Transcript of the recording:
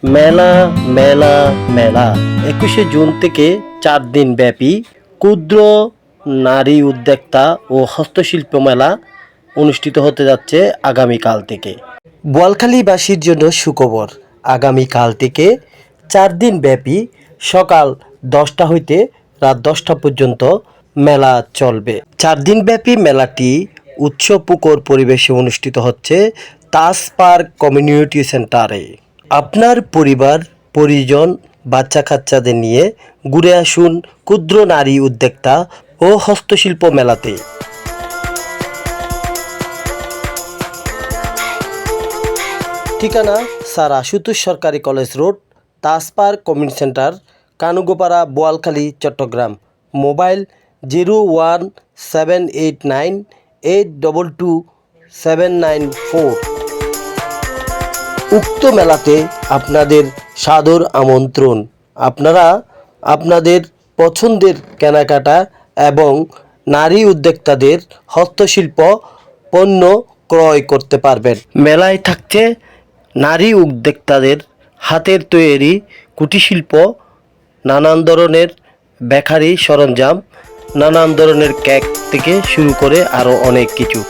মেলা মেলা মেলা 21শে জুন থেকে 4 দিন ব্যাপী ক্ষুদ্র নারী উদ্যোক্তা ও হস্তশিল্প মেলা অনুষ্ঠিত হতে যাচ্ছে আগামীকাল থেকে। বোয়ালখালীবাসীর জন্য সুখবর, আগামীকাল থেকে 4 দিন ব্যাপী সকাল 10টা হইতে রাত 10টা পর্যন্ত মেলা চলবে। 4 দিন ব্যাপী মেলাটি উৎসবমুখর পরিবেশে অনুষ্ঠিত হচ্ছে তাজ পার্ক কমিউনিটি সেন্টারে। আপনার পরিবার পরিজন বাচ্চা কাচ্চাদের নিয়ে ঘুরে আসুন ক্ষুদ্র নারী উদ্যোক্তা ও হস্তশিল্প মেলাতে। ঠিকানা স্যার আশুতোষ সরকারি college road, Taj park community centre, Kanugopara, Boalkhali, Chattogram. Mobile 01789822794। উক্ত মেলাতে আপনাদের সাদর আমন্ত্রণ। আপনারা আপনাদের পছন্দের কেনাকাটা এবং নারী উদ্যোক্তাদের হস্তশিল্প পণ্য ক্রয় করতে পারবেন। মেলায় থাকছে নারী উদ্যোক্তাদের হাতের তৈরি কুটিরশিল্প, নানান ধরনের বেকারি সরঞ্জাম, নানান ধরনের কেক থেকে শুরু করে আরও অনেক কিছু।